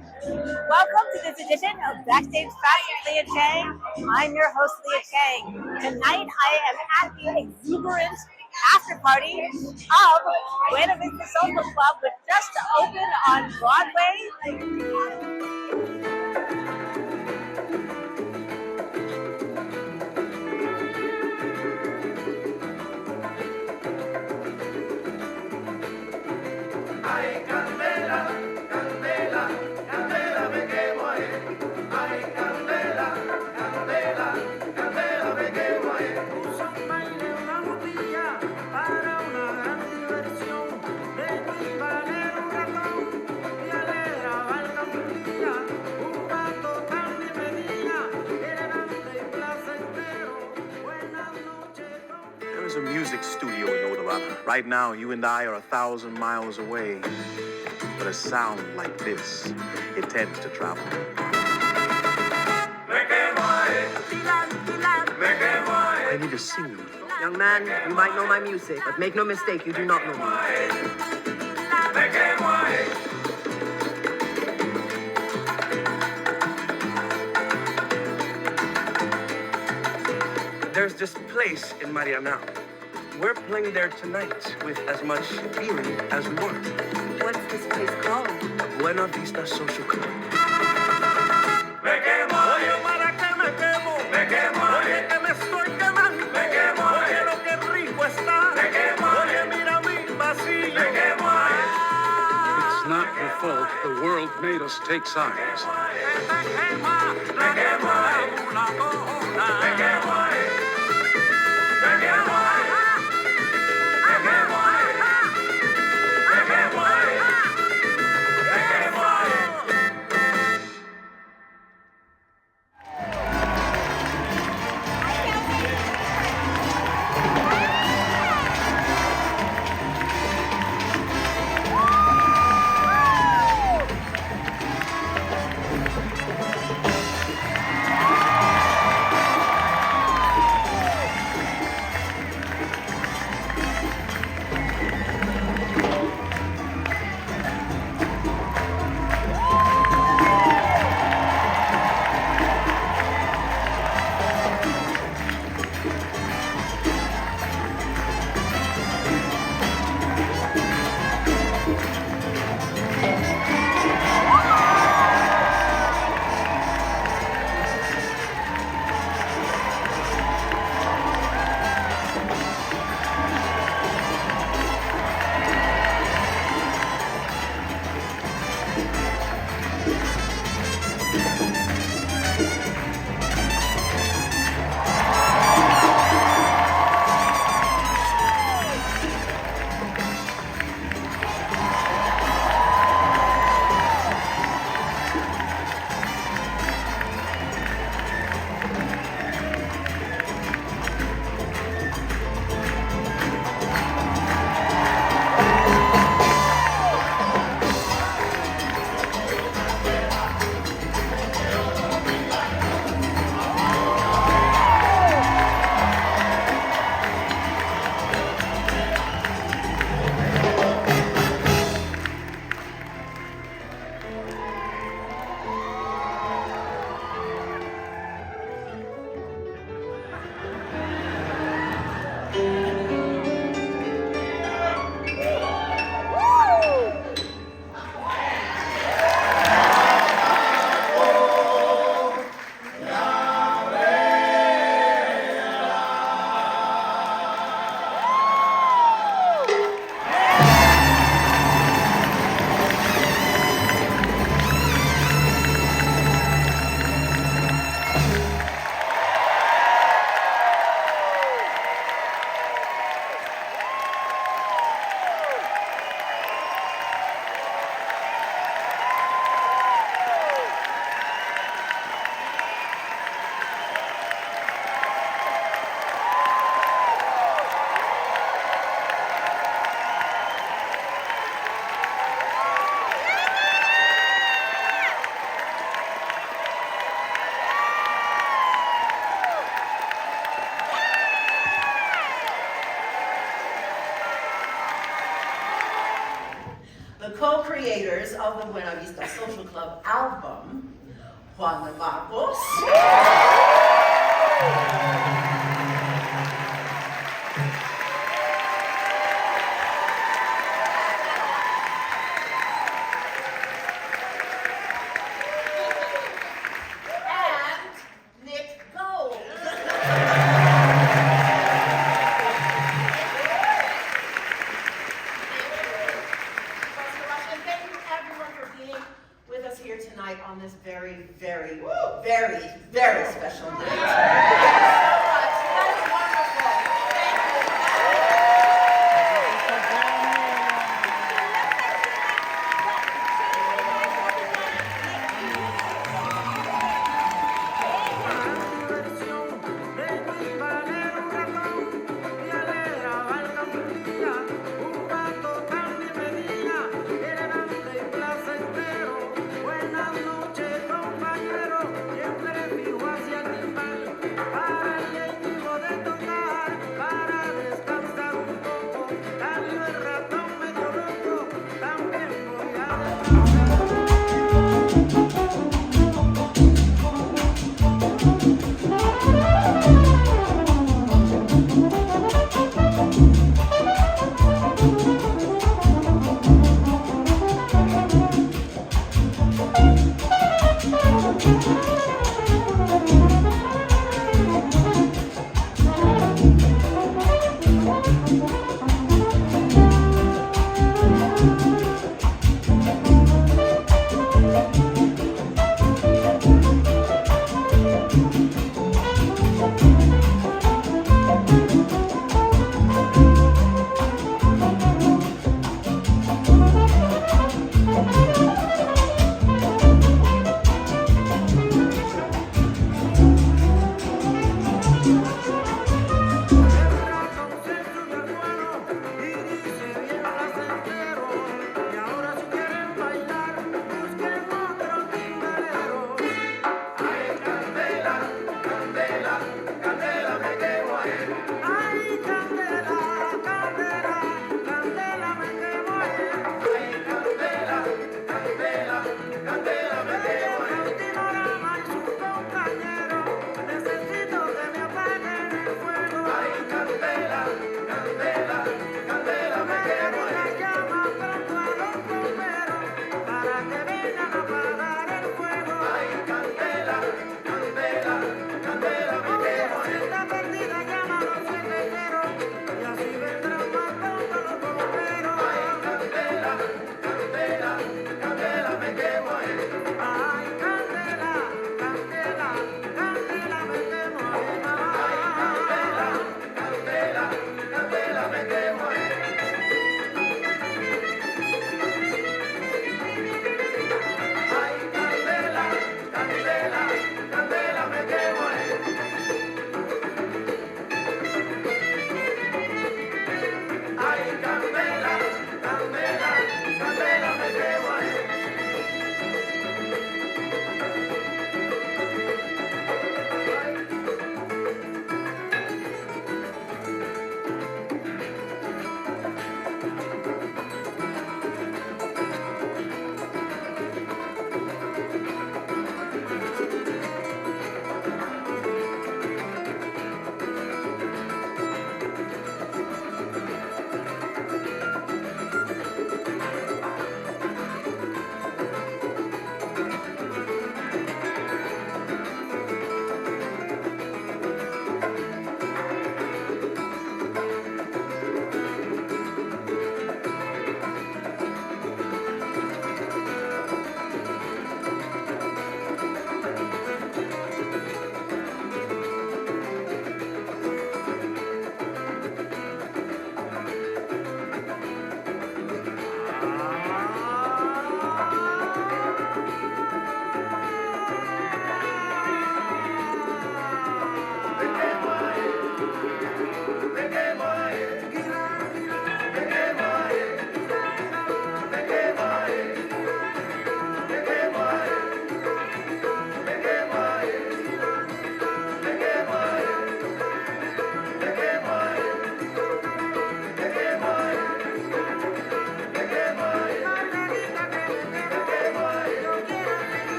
Welcome to this edition of Backstage Pass with Lia Chang. I'm your host, Lia Chang. Tonight I am at the exuberant after party of Buena Vista Social Club, which just opened on Broadway. There's a music studio in Illinoise. Right now, you and I are 1,000 miles away. But a sound like this, it tends to travel. I need to sing you. Young man, you might know my music, but make no mistake, you do not know me. There's this place in Mariana. We're playing there tonight with as much feeling as we want. What's this place called? Buena Vista Social Club. It's not your fault. The world made us take sides. creators of the Buena Vista Social Club album, Juan de Marcos. On this very, very, very, very special night.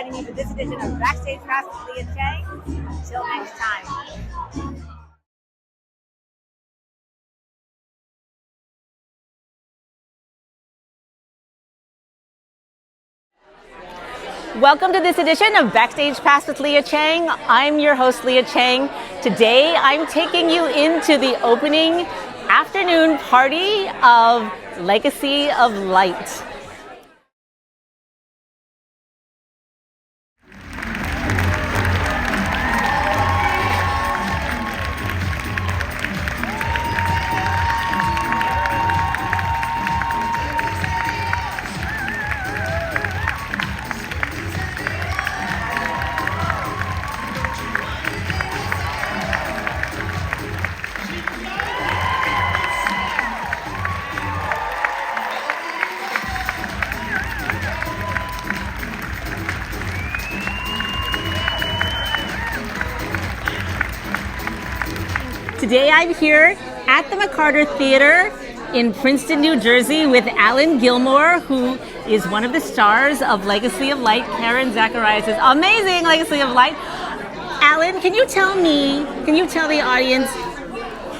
joining me for this edition of Backstage Pass with Lia Chang. Until next time. Welcome to this edition of Backstage Pass with Lia Chang. I'm your host, Lia Chang. Today, I'm taking you into the opening afternoon party of Legacy of Light. Today I'm here at the McCarter Theater in Princeton, New Jersey with Alan Gilmore, who is one of the stars of Legacy of Light, Karen Zacharias' amazing Legacy of Light. Alan, can you tell the audience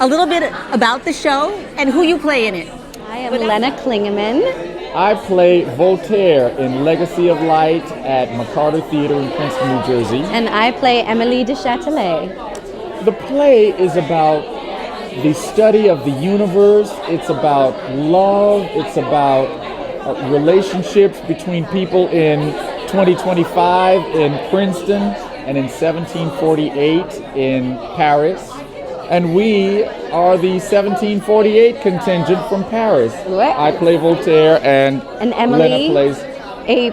a little bit about the show and who you play in it? I am Lena Klingeman. I play Voltaire in Legacy of Light at McCarter Theater in Princeton, New Jersey. And I play Emily de Châtelet. The play is about the study of the universe. It's about love. It's about relationships between people in 2025 in Princeton and in 1748 in Paris. And we are the 1748 contingent from Paris. What? I play Voltaire and Emily Lena plays a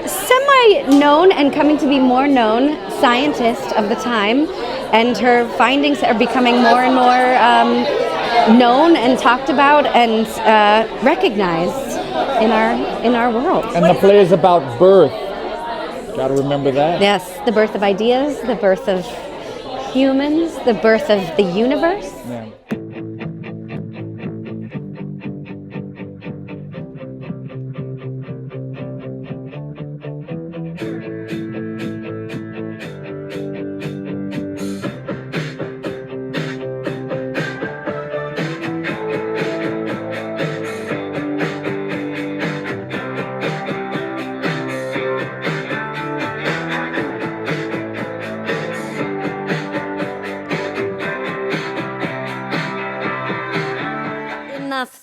semi-known and coming to be more known scientist of the time, and her findings are becoming more and more known and talked about and recognized in our world. And the play is about birth. Got to remember that. Yes, the birth of ideas, the birth of humans, the birth of the universe. Yeah.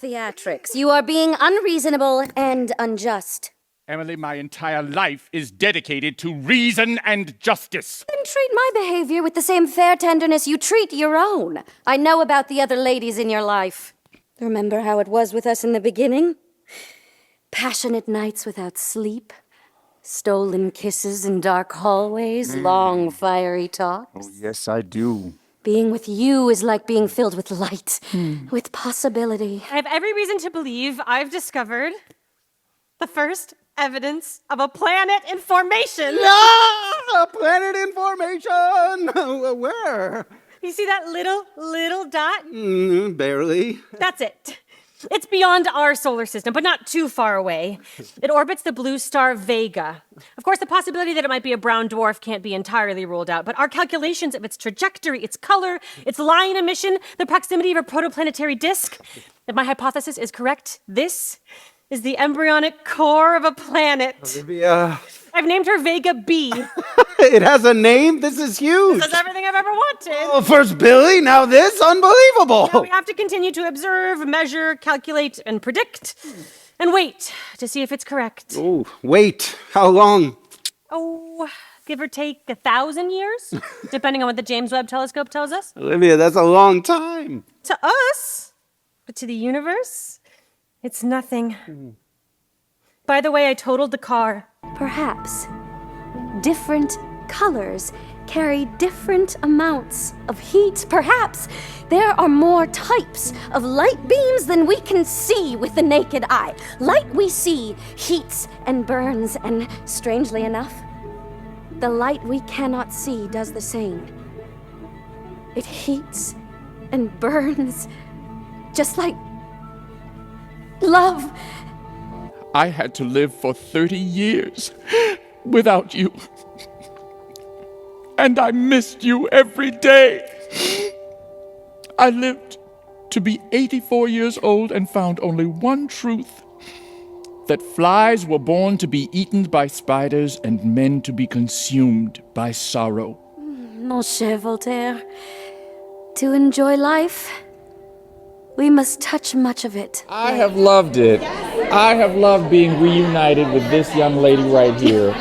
Theatrics. You are being unreasonable and unjust. Emily, my entire life is dedicated to reason and justice. Then treat my behavior with the same fair tenderness you treat your own. I know about the other ladies in your life. Remember how it was with us in the beginning? Passionate nights without sleep, stolen kisses in dark hallways, long fiery talks. Oh, yes, I do. Being with you is like being filled with light, with possibility. I have every reason to believe I've discovered the first evidence of a planet in formation. Ah, a planet in formation! Where? You see that little dot? Barely. That's it. It's beyond our solar system, but not too far away. It orbits the blue star Vega. Of course, the possibility that it might be a brown dwarf can't be entirely ruled out, but our calculations of its trajectory, its color, its line emission, the proximity of a protoplanetary disk, if my hypothesis is correct, this is the embryonic core of a planet. Olivia. I've named her Vega B. It has a name? This is huge. This is everything I've ever wanted. Oh, first Billy, now this? Unbelievable. Now we have to continue to observe, measure, calculate, and predict, and wait to see if it's correct. Oh, wait. How long? Oh, give or take 1,000 years, depending on what the James Webb Telescope tells us. Olivia, that's a long time. To us, but to the universe, it's nothing. By the way, I totaled the car. Perhaps different colors carry different amounts of heat. Perhaps there are more types of light beams than we can see with the naked eye. Light we see heats and burns, and strangely enough, the light we cannot see does the same. It heats and burns just like love. I had to live for 30 years without you. And I missed you every day. I lived to be 84 years old and found only one truth: that flies were born to be eaten by spiders and men to be consumed by sorrow. Mon cher Voltaire, to enjoy life, we must touch much of it. I have loved it. I have loved being reunited with this young lady right here.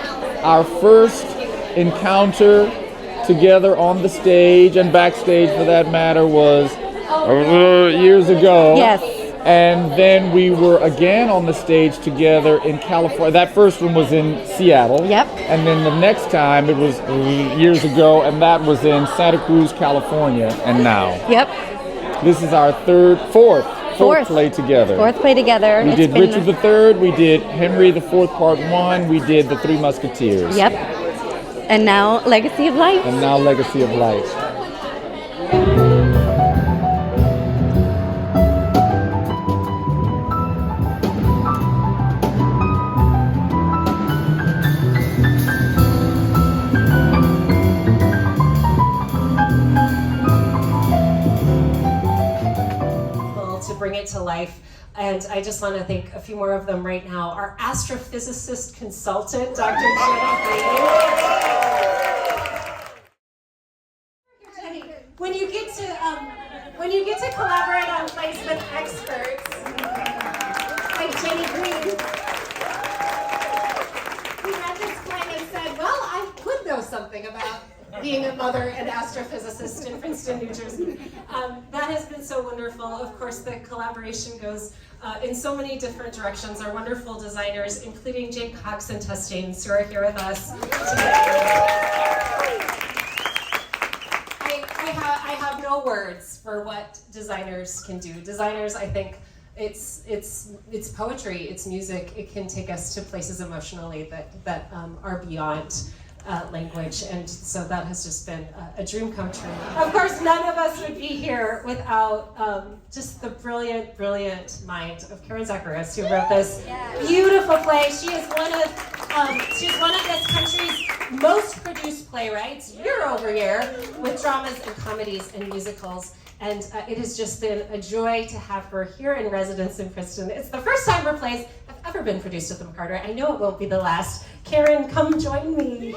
Our first encounter together on the stage and backstage, for that matter, was years ago. Yes. And then we were again on the stage together in California. That first one was in Seattle. Yep. And then the next time, it was years ago, and that was in Santa Cruz, California. And now. Yep. This is our fourth play together. Fourth play together. We did Richard III, we did Henry IV Part 1, we did The Three Musketeers. Yep. And now Legacy of Life. And now Legacy of Life. To bring it to life. And I just want to thank a few more of them right now. Our astrophysicist consultant, Dr. Jenny. When you get to collaborate on plays with experts like Jenny Green, who read this play and said, well, I could know something about being a mother and astrophysicist in Princeton, New Jersey. That has been so wonderful. Of course, the collaboration goes in so many different directions. Our wonderful designers, including Jake Cox and Tess James, who are here with us today. I have no words for what designers can do. Designers, I think, it's poetry, it's music. It can take us to places emotionally that are beyond language, and so that has just been a dream come true. Of course, none of us would be here without just the brilliant, brilliant mind of Karen Zacharias, who wrote this beautiful play. She is she's one of this country's most produced playwrights, year over year, with dramas and comedies and musicals. And it has just been a joy to have her here in residence in Princeton. It's the first time her plays have ever been produced at the McCarter. I know it won't be the last. Karen, come join me here.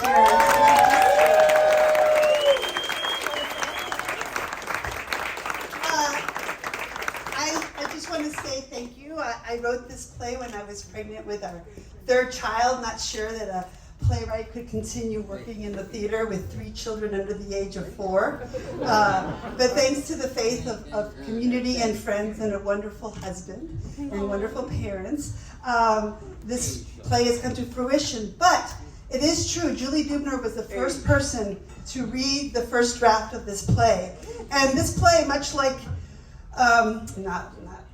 I just want to say thank you. I wrote this play when I was pregnant with our third child, not sure that a playwright could continue working in the theater with 3 children under the age of 4. But thanks to the faith of community and friends and a wonderful husband and wonderful parents, this play has come to fruition. But it is true, Julie Dubner was the first person to read the first draft of this play. And this play, much like,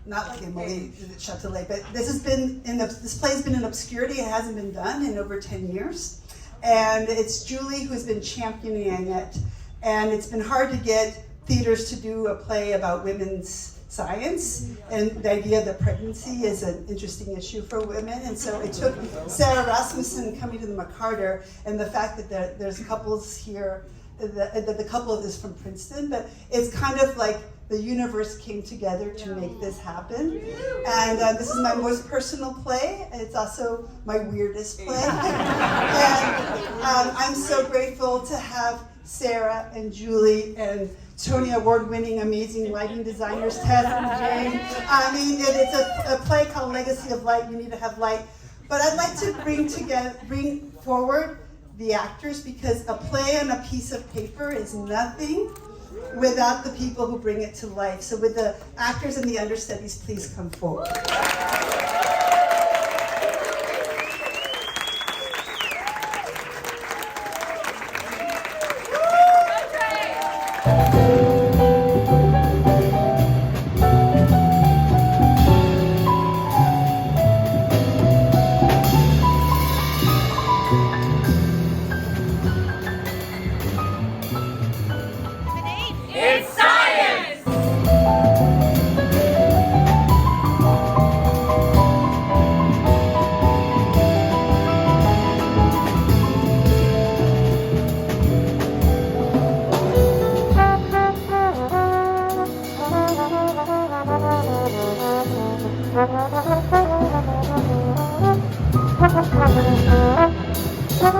not like Emily Châtelet, but this play has been in obscurity. It hasn't been done in over 10 years. And it's Julie who's been championing it. And it's been hard to get theaters to do a play about women's science. And the idea that pregnancy is an interesting issue for women. And so it took Sarah Rasmussen coming to the McCarter and the fact that there's couples here, that the couple is from Princeton, but it's kind of like the universe came together to make this happen. And this is my most personal play, and it's also my weirdest play. And I'm so grateful to have Sarah and Julie and Tony Award-winning amazing lighting designers, Tess and Jane. I mean, it's a play called Legacy of Light. You need to have light. But I'd like to bring forward the actors, because a play on a piece of paper is nothing without the people who bring it to life. So with the actors and the understudies, please come forward. You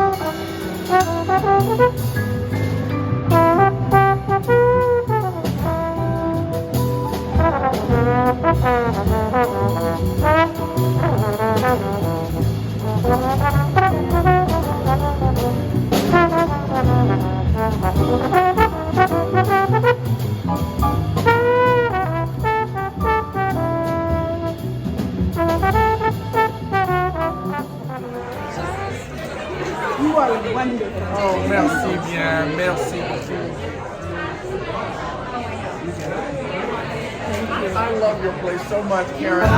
are wonderful. Oh, merci bien, merci beaucoup. I love your place so much, Karen.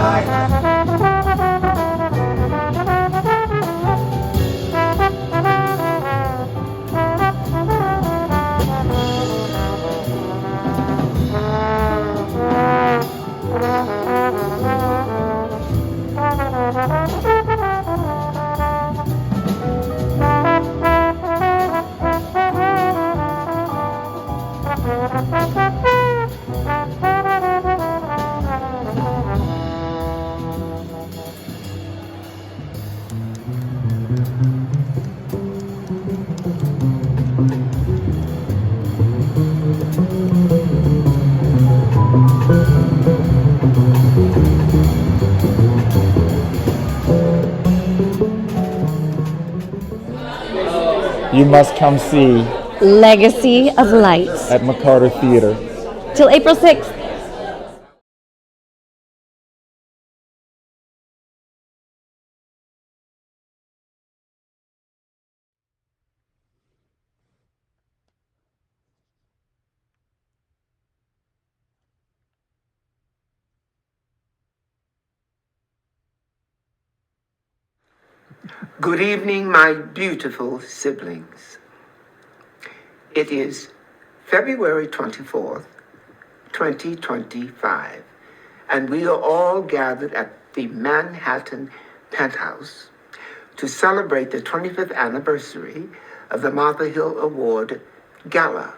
You must come see Legacy of Light. at McCarter Theater. Till April 6th. Good evening, my beautiful siblings. It is February 24th, 2025, and we are all gathered at the Manhattan Penthouse to celebrate the 25th anniversary of the Martha Hill Award Gala.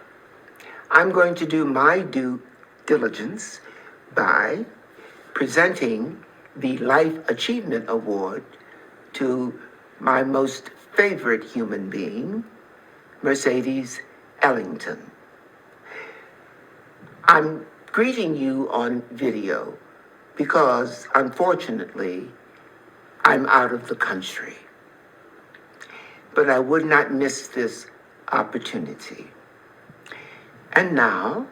I'm going to do my due diligence by presenting the Life Achievement Award to my most favorite human being, Mercedes Ellington. I'm greeting you on video because, unfortunately, I'm out of the country. But I would not miss this opportunity. And now,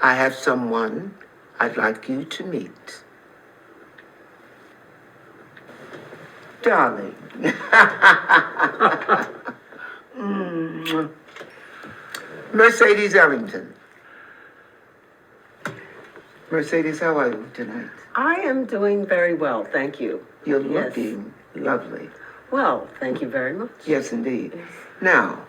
I have someone I'd like you to meet. Darling. Mercedes Ellington. Mercedes, how are you tonight? I am doing very well, thank you. You're Yes. looking lovely. Well, thank you very much. Yes, indeed. Now,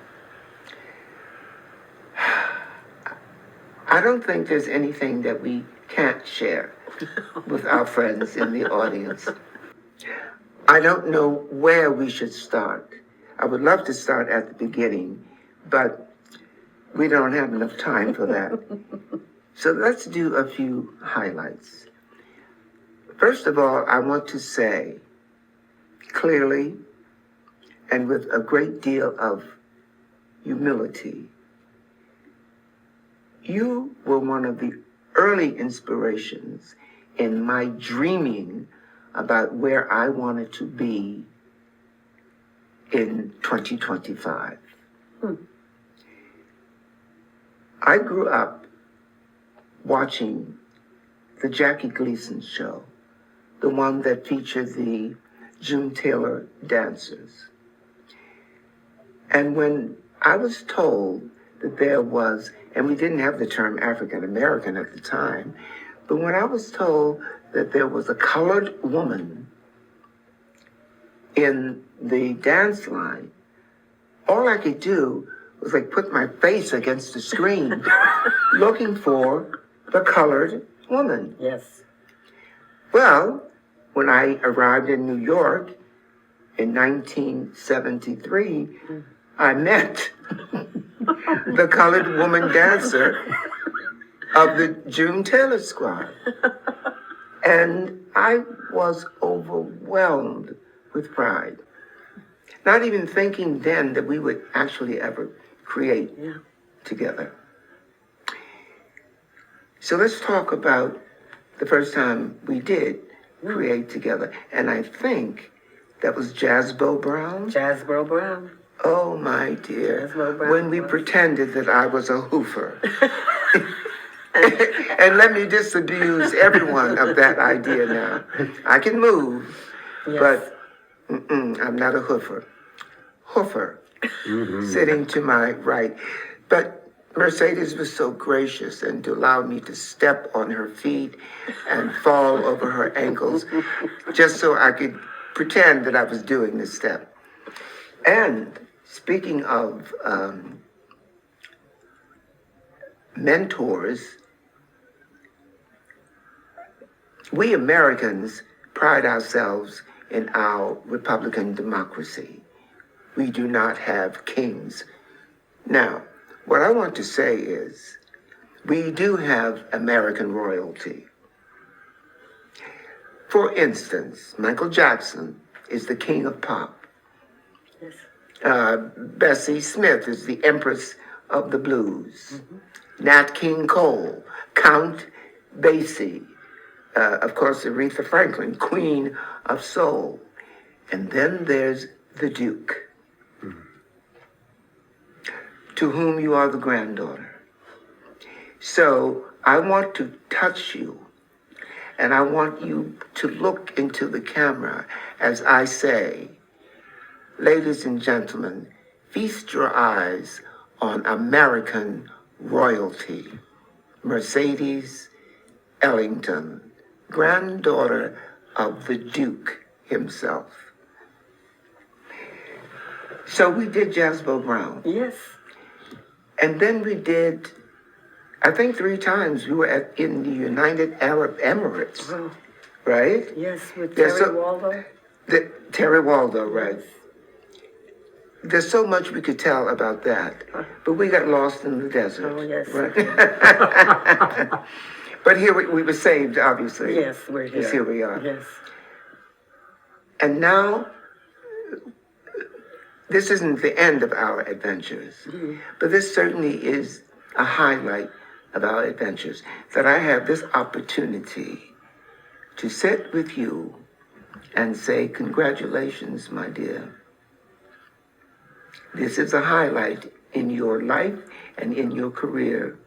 I don't think there's anything that we can't share with our friends in the audience. I don't know where we should start. I would love to start at the beginning, but we don't have enough time for that. So let's do a few highlights. First of all, I want to say clearly and with a great deal of humility, you were one of the early inspirations in my dreaming about where I wanted to be in 2025. I grew up watching the Jackie Gleason show, the one that featured the June Taylor dancers. And when I was told that there was, and we didn't have the term African American at the time, but when I was told that there was a colored woman in the dance line, all I could do was like put my face against the screen looking for the colored woman. Yes. Well, when I arrived in New York in 1973, I met the colored woman dancer of the June Taylor Squad. And I was overwhelmed with pride. not even thinking then that we would actually ever create together. So let's talk about the first time we did create together. And I think that was Jazzbo Brown. Jazzbo Brown. Oh, my dear. When we pretended that I was a hoofer. And let me disabuse everyone of that idea now. I can move, but I'm not a hoofer. Hoofer, sitting to my right. But Mercedes was so gracious and to allow me to step on her feet and fall over her ankles just so I could pretend that I was doing this step. And speaking of mentors, we Americans pride ourselves in our Republican democracy. We do not have kings. Now, what I want to say is, we do have American royalty. For instance, Michael Jackson is the king of pop. Bessie Smith is the empress of the blues. Nat King Cole, Count Basie, of course, Aretha Franklin, Queen of Soul. And then there's the Duke, to whom you are the granddaughter. So I want to touch you, and I want you to look into the camera as I say, ladies and gentlemen, feast your eyes on American royalty. Mercedes Ellington, granddaughter of the Duke himself. So we did Jazzbo Brown. Yes. And then we did, I think 3 times, we were in the United Arab Emirates, right? Yes, with Terry Waldo. Terry Waldo, right. There's so much we could tell about that, but we got lost in the desert. Oh, yes. Right? But here we were saved, obviously. Yes, we're here. Yes, here we are. Yes. And now, this isn't the end of our adventures, but this certainly is a highlight of our adventures, that I have this opportunity to sit with you and say, congratulations, my dear. This is a highlight in your life and in your career.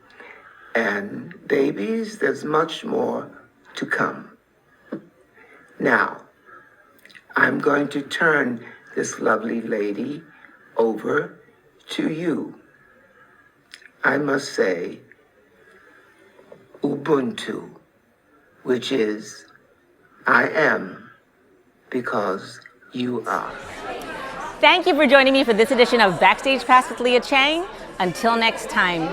And babies, there's much more to come. Now, I'm going to turn this lovely lady over to you. I must say, Ubuntu, which is, I am because you are. Thank you for joining me for this edition of Backstage Pass with Lia Chang. Until next time.